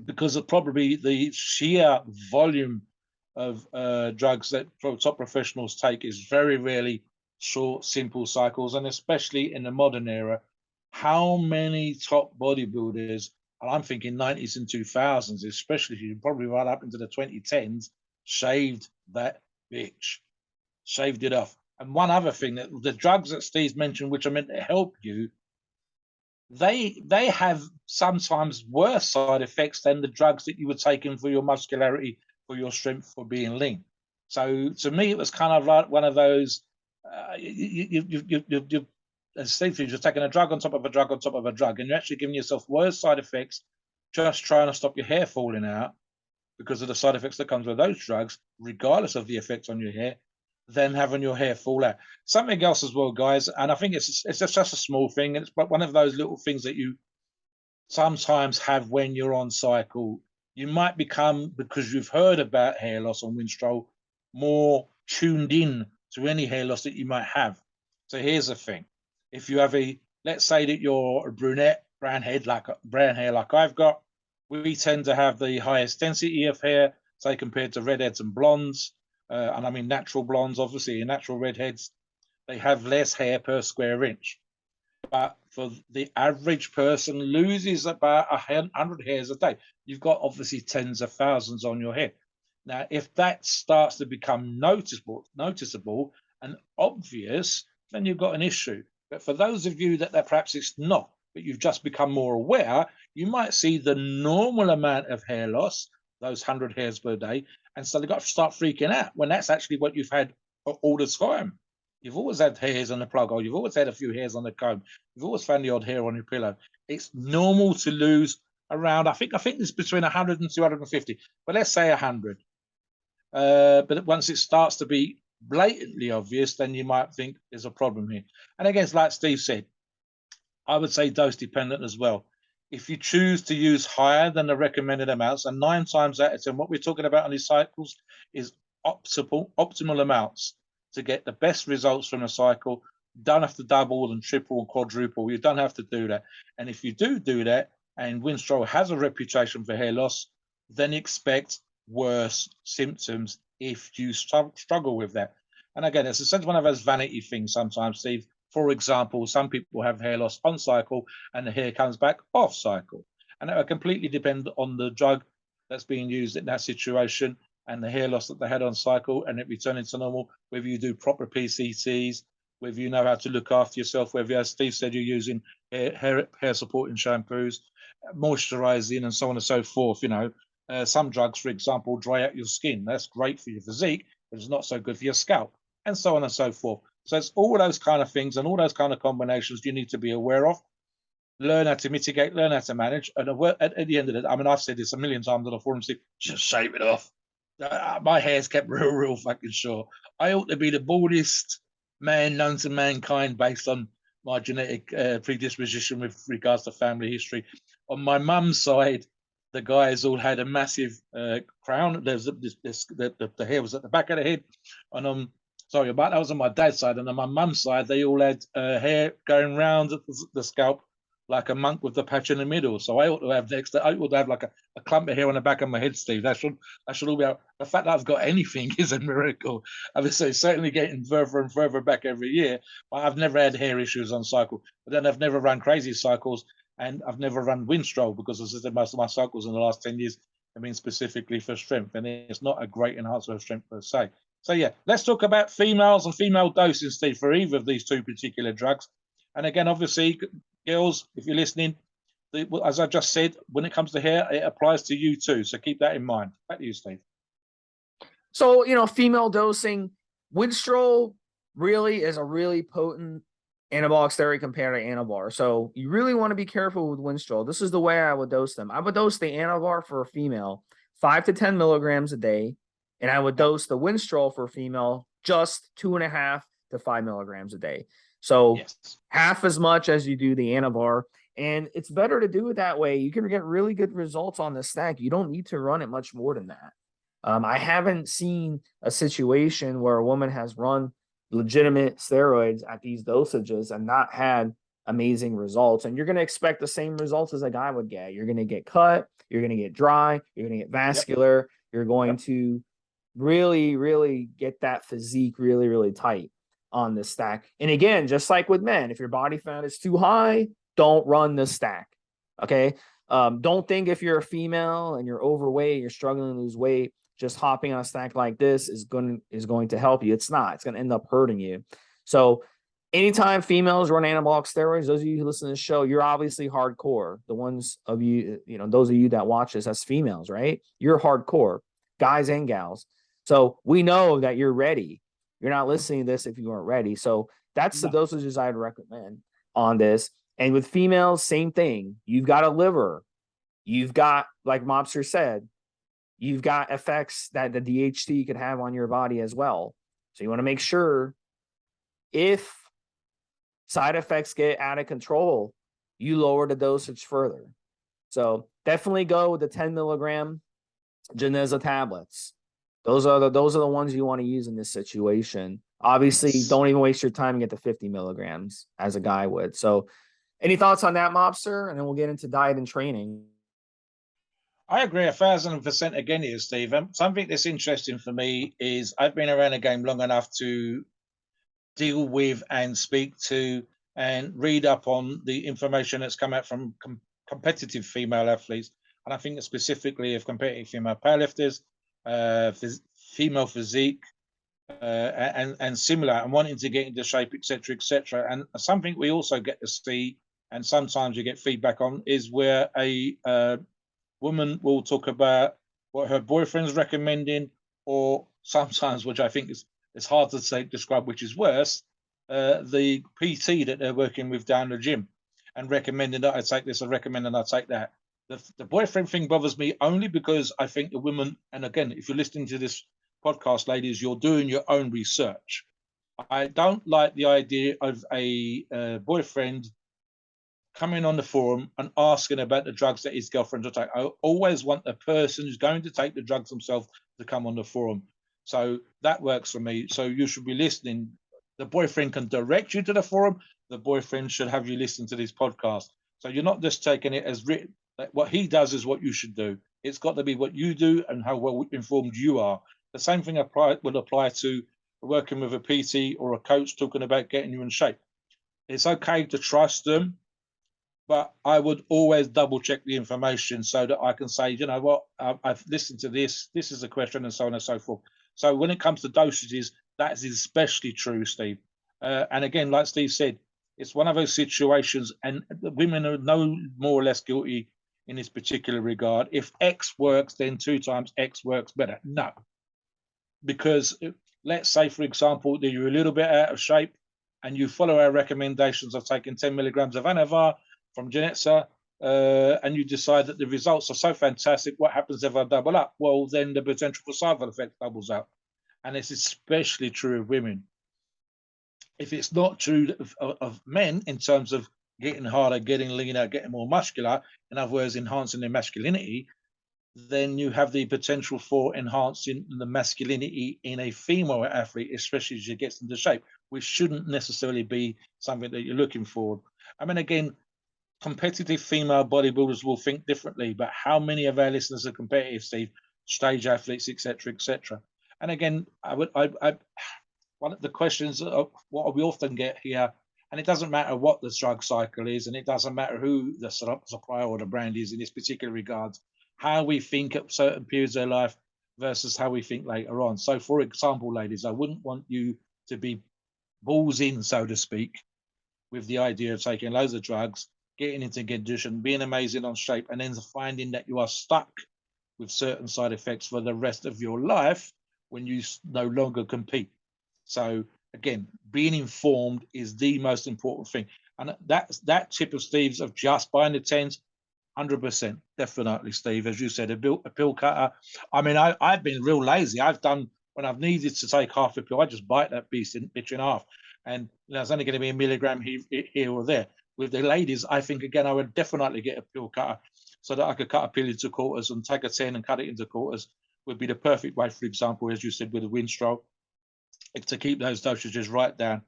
because of probably the sheer volume of drugs that top professionals take is very rarely short, simple cycles, and especially in the modern era, how many top bodybuilders, and I'm thinking 90s and 2000s, especially probably right up into the 2010s, shaved that bitch, shaved it off. And one other thing, that the drugs that Steve's mentioned, which are meant to help you, they have sometimes worse side effects than the drugs that you were taking for your muscularity, for your strength, for being lean. So to me, it was kind of like one of those, as Steve said, you're taking a drug on top of a drug on top of a drug, and you're actually giving yourself worse side effects just trying to stop your hair falling out because of the side effects that comes with those drugs, regardless of the effects on your hair, than having your hair fall out. Something else as well, guys, and I think it's just a small thing. It's one of those little things that you sometimes have when you're on cycle. You might become, because you've heard about hair loss on Winstrol, more tuned in to any hair loss that you might have. So here's the thing: if you have let's say that you're a brunette, brown hair like I've got, we tend to have the highest density of hair, say compared to redheads and blondes. And I mean natural blondes, obviously, and natural redheads, they have less hair per square inch. But for the average person, loses about 100 hairs a day. You've got obviously tens of thousands on your head. Now, if that starts to become noticeable and obvious, then you've got an issue. But for those of you that perhaps it's not, but you've just become more aware, you might see the normal amount of hair loss, those 100 hairs per day, and so they've got to start freaking out when that's actually what you've had all the time. You've always had hairs on the plug hole. You've always had a few hairs on the comb. You've always found the odd hair on your pillow. It's normal to lose around, I think it's between 100 and 250, but let's say 100. But once it starts to be blatantly obvious, then you might think there's a problem here. And again, like Steve said, I would say dose dependent as well. If you choose to use higher than the recommended amounts, and 9 times out of 10, what we're talking about on these cycles is optimal amounts to get the best results from a cycle. Don't have to double and triple and quadruple. You don't have to do that. And if you do that, and Winstrol has a reputation for hair loss, then expect worse symptoms if you struggle with that. And again, it's essentially one of those vanity things sometimes, Steve. For example, some people have hair loss on cycle and the hair comes back off cycle. And it will completely depend on the drug that's being used in that situation and the hair loss that they had on cycle and it returning to normal, whether you do proper PCTs, whether you know how to look after yourself, whether, as Steve said, you're using hair supporting shampoos, moisturizing, and so on and so forth. Some drugs, for example, dry out your skin. That's great for your physique, but it's not so good for your scalp, and so on and so forth. So it's all those kind of things and all those kind of combinations you need to be aware of, learn how to mitigate, learn how to manage. And at the end of it, I mean, I've said this a million times on the forum, Steve, just shave it off. My hair's kept real fucking short. I ought to be the baldest man known to mankind based on my genetic predisposition with regards to family history. On my mum's side, the guys all had a massive crown. There's the hair was at the back of the head, and sorry, but that was on my dad's side, and on my mum's side, they all had hair going round the scalp like a monk with the patch in the middle. So I ought to have like a clump of hair on the back of my head, Steve. That should all be out. The fact that I've got anything is a miracle. Obviously, it's certainly getting further and further back every year. But I've never had hair issues on cycle. But then I've never run crazy cycles, and I've never run Winstrol because, as I said, most of my cycles in the last 10 years have been specifically for strength, and it's not a great enhancer of strength per se. So yeah, let's talk about females and female dosing, Steve, for either of these two particular drugs. And again, obviously, girls, if you're listening, as I just said, when it comes to hair, it applies to you too. So keep that in mind. Back to you, Steve. So, female dosing, Winstrol really is a really potent anabolic steroid compared to Anavar. So you really want to be careful with Winstrol. This is the way I would dose them. I would dose the Anavar for a female 5 to 10 milligrams a day, and I would dose the Winstrol for a female just 2.5 to 5 milligrams a day. So half as much as you do the Anavar. And it's better to do it that way. You can get really good results on the stack. You don't need to run it much more than that. I haven't seen a situation where a woman has run legitimate steroids at these dosages and not had amazing results. And you're going to expect the same results as a guy would get. You're going to get cut. You're going to get dry. You're going to get vascular. You're going to really, really get that physique really, really tight on this stack. And again, just like with men, if your body fat is too high, don't run this stack. Okay. Don't think if you're a female and you're overweight, you're struggling to lose weight, just hopping on a stack like this is going to help you. It's not. It's going to end up hurting you. So anytime females run anabolic steroids, those of you who listen to the show, you're obviously hardcore. The ones of you, those of you that watch this as females, right? You're hardcore, guys and gals. So we know that you're ready. You're not listening to this if you weren't ready. So that's the dosages I'd recommend on this. And with females, same thing. You've got a liver. You've got, like Mobster said, you've got effects that the DHT could have on your body as well. So you want to make sure if side effects get out of control, you lower the dosage further. So definitely go with the 10 milligram Geneza tablets. Those are the ones you want to use in this situation. Obviously, don't even waste your time and get the 50 milligrams as a guy would. So any thoughts on that, Mobster? And then we'll get into diet and training. I agree 1,000% again here, Steve. Something that's interesting for me is I've been around the game long enough to deal with and speak to and read up on the information that's come out from competitive female athletes. And I think specifically of competitive female powerlifters, female physique, and similar, and wanting to get into shape, etc., etc. And something we also get to see, and sometimes you get feedback on, is where a woman will talk about what her boyfriend's recommending, or sometimes, which I think is it's hard to say describe which is worse, the PT that they're working with down the gym and recommending that I take this or recommending I take that. The boyfriend thing bothers me only because I think the women, and again, if you're listening to this podcast, ladies, you're doing your own research. I don't like the idea of a boyfriend coming on the forum and asking about the drugs that his girlfriend will take. I always want the person who's going to take the drugs themselves to come on the forum. So that works for me. So you should be listening. The boyfriend can direct you to the forum. The boyfriend should have you listen to this podcast. So you're not just taking it as written. What he does is what you should do. It's got to be what you do and how well informed you are. The same thing would apply to working with a PT or a coach talking about getting you in shape. It's okay to trust them, but I would always double check the information so that I can say, you know what, I've listened to this is a question, and so on and so forth. So when it comes to dosages, that is especially true, Steve. And again, like Steve said, it's one of those situations, and women are no more or less guilty in this particular regard. If X works, then 2 times X works better. No. Because let's say, for example, that you're a little bit out of shape and you follow our recommendations of taking 10 milligrams of Anavar from Geneza, and you decide that the results are so fantastic, what happens if I double up? Well, then the potential for side effect doubles up. And it's especially true of women. if it's not true of men in terms of getting harder, getting leaner, getting more muscular, in other words, enhancing their masculinity, then you have the potential for enhancing the masculinity in a female athlete, especially as she gets into shape, which shouldn't necessarily be something that you're looking for. I mean, again, competitive female bodybuilders will think differently, but how many of our listeners are competitive, Steve? Stage athletes, etc., etc. And again, one of the questions of what we often get here, and it doesn't matter what the drug cycle is, and it doesn't matter who the supplier or the brand is in this particular regards, how we think at certain periods of life versus how we think later on. So, for example, ladies, I wouldn't want you to be balls in, so to speak, with the idea of taking loads of drugs, getting into condition, being amazing on shape, and then finding that you are stuck with certain side effects for the rest of your life when you no longer compete. So again, being informed is the most important thing. And that tip of Steve's of just buying the tens, 100%, definitely, Steve. As you said, a pill cutter. I mean, I've been real lazy. I've done, when I've needed to take half a pill, I just bite that bitch in half. And it's only going to be a milligram here or there. With the ladies, I think, again, I would definitely get a pill cutter so that I could cut a pill into quarters and take a 10 and cut it into quarters would be the perfect way, for example, as you said, with the Winstrol, to keep those dosages right down.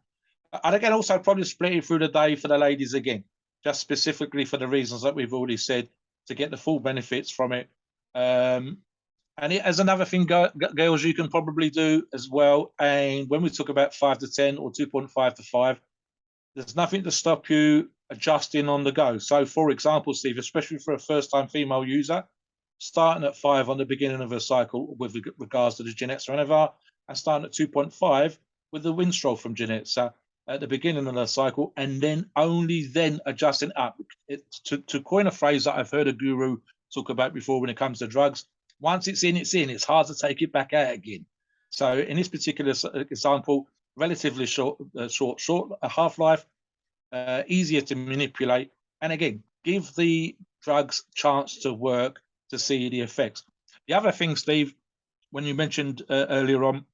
And again, also probably split it through the day for the ladies again, just specifically for the reasons that we've already said, to get the full benefits from it. And it, as another thing, girls, you can probably do as well. And when we talk about 5 to 10 or 2.5 to 5, there's nothing to stop you adjusting on the go. So, for example, Steve, especially for a first-time female user, starting at 5 on the beginning of a cycle with regards to the Geneza Anavar, and starting at 2.5 with the Winstrol from Geneza at the beginning of the cycle, and then only then adjusting up. To coin a phrase that I've heard a guru talk about before when it comes to drugs, once it's in, it's in. It's hard to take it back out again. So in this particular example, relatively short half-life, easier to manipulate, and again, give the drugs chance to work to see the effects. The other thing, Steve, when you mentioned earlier on,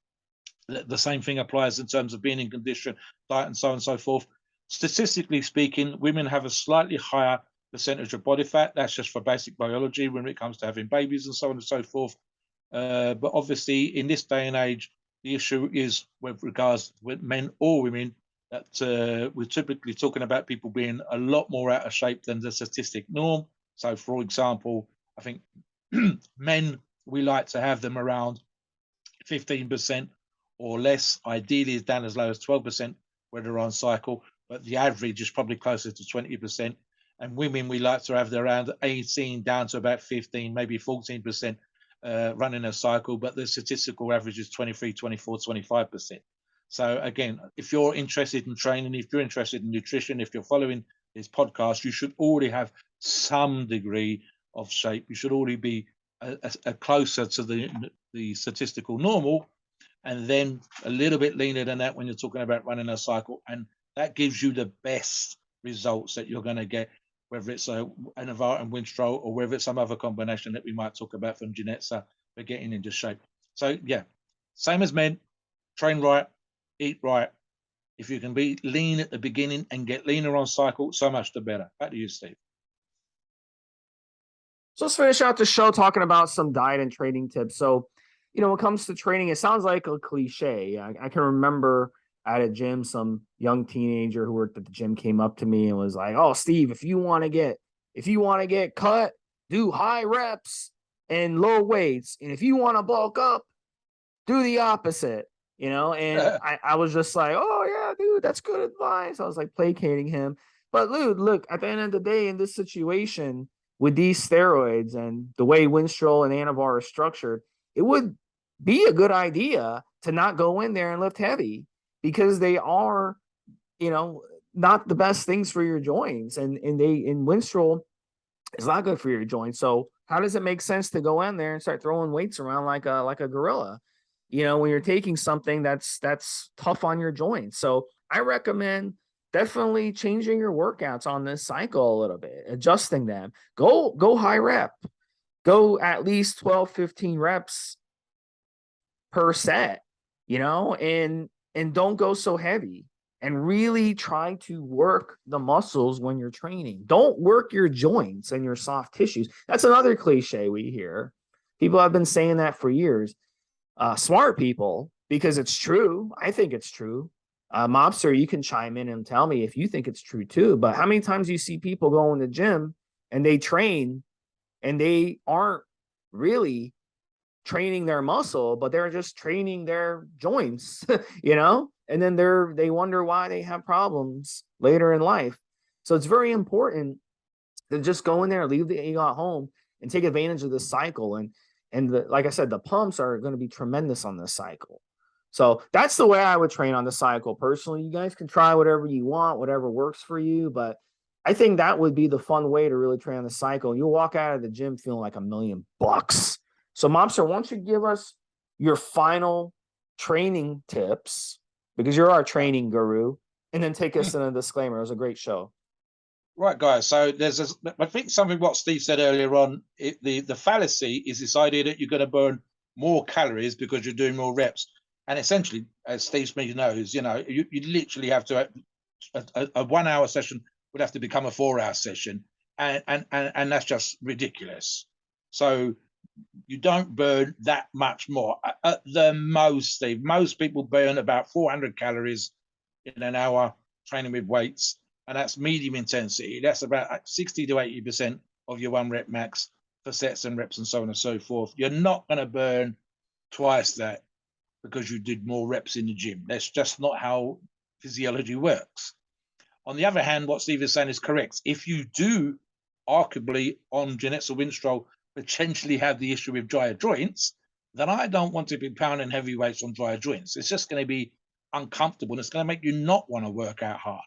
the same thing applies in terms of being in condition, diet, and so on and so forth. Statistically speaking, women have a slightly higher percentage of body fat. That's just for basic biology when it comes to having babies and so on and so forth. But obviously, in this day and age, the issue is with regards with men or women that we're typically talking about people being a lot more out of shape than the statistic norm. So, for example, I think men, we like to have them around 15% or less, ideally down as low as 12% when they're on cycle, but the average is probably closer to 20%. And women, we like to have around 18 down to about 15, maybe 14% running a cycle, but the statistical average is 23, 24, 25%. So again, if you're interested in training, if you're interested in nutrition, if you're following this podcast, you should already have some degree of shape. You should already be closer to the statistical normal, and then a little bit leaner than that when you're talking about running a cycle. And that gives you the best results that you're going to get, whether it's Anavar and Winstrol or whether it's some other combination that we might talk about from Geneza for getting into shape. So yeah, same as men, train right, eat right. If you can be lean at the beginning and get leaner on cycle, so much the better. Back to you, Steve. So let's finish out the show talking about some diet and training tips. So, when it comes to training, it sounds like a cliche. I can remember at a gym, some young teenager who worked at the gym came up to me and was like, "Oh, Steve, if you want to get cut, do high reps and low weights, and if you want to bulk up, do the opposite." And I was just like, "Oh yeah, dude, that's good advice." I was like placating him, but dude, look, at the end of the day, in this situation with these steroids and the way Winstrol and Anavar are structured, it would be a good idea to not go in there and lift heavy, because they are, not the best things for your joints. And Winstrol is not good for your joints. So how does it make sense to go in there and start throwing weights around like a gorilla, when you're taking something that's tough on your joints? So I recommend definitely changing your workouts on this cycle a little bit, adjusting them. Go high rep, go at least 12, 15 reps per set, and don't go so heavy. and really try to work the muscles when you're training. Don't work your joints and your soft tissues. That's another cliche we hear. People have been saying that for years. Smart people, because it's true. I think it's true. Mobster, you can chime in and tell me if you think it's true too. But how many times do you see people go in the gym and they train and they aren't really training their muscle, but they're just training their joints, and then they wonder why they have problems later in life. So it's very important to just go in there, leave the EGOT home, and take advantage of this cycle. And like I said, the pumps are going to be tremendous on this cycle. So that's the way I would train on the cycle personally. You guys can try whatever you want, whatever works for you, but I think that would be the fun way to really train on the cycle. You'll walk out of the gym feeling like $1,000,000. So, Mobster, why don't you give us your final training tips, because you're our training guru, and then take us in a disclaimer. It was a great show. Right, guys. So I think something what Steve said earlier on, the fallacy is this idea that you're going to burn more calories because you're doing more reps. And essentially, as Steve Smith knows, you literally have to, a 1 hour session would have to become a 4 hour session. And that's just ridiculous. So you don't burn that much more. At the most, Steve, most people burn about 400 calories in an hour training with weights, and that's medium intensity. That's about 60 to 80% of your 1 rep max for sets and reps and so on and so forth. You're not going to burn twice that because you did more reps in the gym. That's just not how physiology works. On the other hand, what Steve is saying is correct. If you do arguably on Geneza Winstrol potentially have the issue with drier joints, then I don't want to be pounding heavy weights on drier joints. It's just going to be uncomfortable, and it's going to make you not want to work out hard.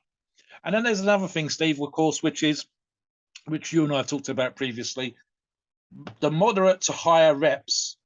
And then there's another thing, Steve, of course, which you and I talked about previously, the moderate to higher reps,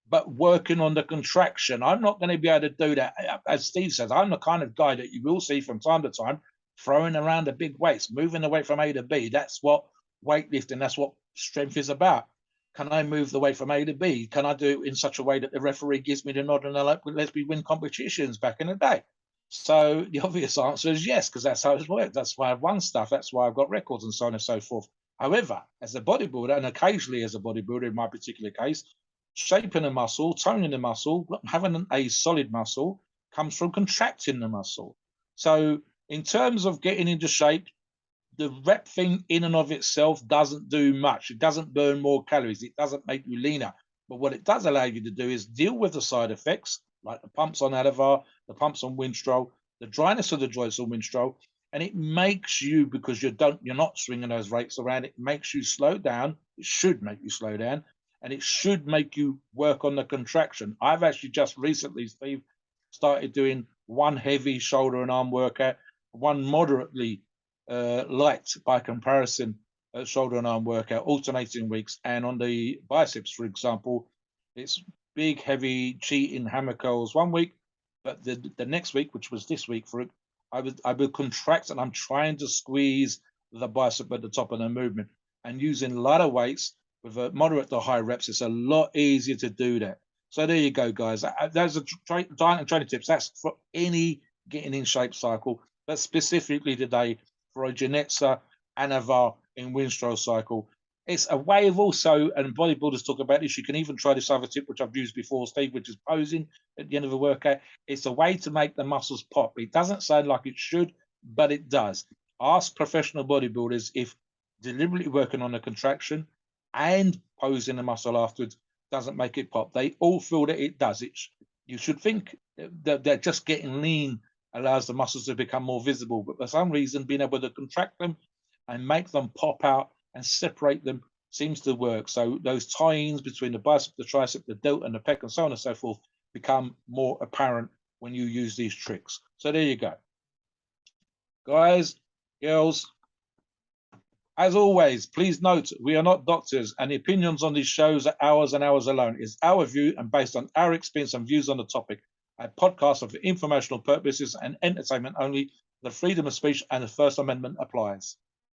but working on the contraction. I'm not going to be able to do that. As Steve says, I'm the kind of guy that you will see from time to time throwing around the big weights, moving the weight from A to B. That's what weightlifting, that's what strength is about. Can I move the weight from A to B? Can I do it in such a way that the referee gives me the nod and lets me win competitions back in the day? So the obvious answer is yes, because that's how it's worked. That's why I've won stuff. That's why I've got records and so on and so forth. However, as a bodybuilder, and occasionally as a bodybuilder in my particular case, shaping a muscle, toning the muscle, having a solid muscle comes from contracting the muscle. So in terms of getting into shape, the rep thing in and of itself doesn't do much. It doesn't burn more calories. It doesn't make you leaner. But what it does allow you to do is deal with the side effects, like the pumps on Anavar, the pumps on Winstrol, the dryness of the joints on Winstrol, and it makes you, because you're not swinging those rates around, it makes you slow down. It should make you slow down, and it should make you work on the contraction. I've actually just recently, Steve, started doing one heavy shoulder and arm workout, one moderately light by comparison shoulder and arm workout, alternating weeks. And on the biceps, for example, it's big, heavy cheating hammer curls 1 week, but the next week, which was this week, I would contract, and I'm trying to squeeze the bicep at the top of the movement, and using a lot of weights with a moderate to high reps. It's a lot easier to do that. So there you go, guys. Those are diet and training tips. That's for any getting in shape cycle, but specifically today for a Geneza, Anavar, and Winstrol cycle. It's a way of also, and bodybuilders talk about this, you can even try this other tip, which I've used before, Steve, which is posing at the end of a workout. It's a way to make the muscles pop. It doesn't sound like it should, but it does. Ask professional bodybuilders if deliberately working on a contraction and posing the muscle afterwards doesn't make it pop. They all feel that it does. You should think that they're just getting lean allows the muscles to become more visible, but for some reason being able to contract them and make them pop out and separate them seems to work. So those tie-ins between the bicep, the tricep, the delt, and the pec, and so on and so forth become more apparent when you use these tricks. So there you go. Guys, girls, as always, please note, we are not doctors, and the opinions on these shows are ours and ours alone. It's our view and based on our experience and views on the topic. A podcast for informational purposes and entertainment only. The freedom of speech and the First Amendment applies.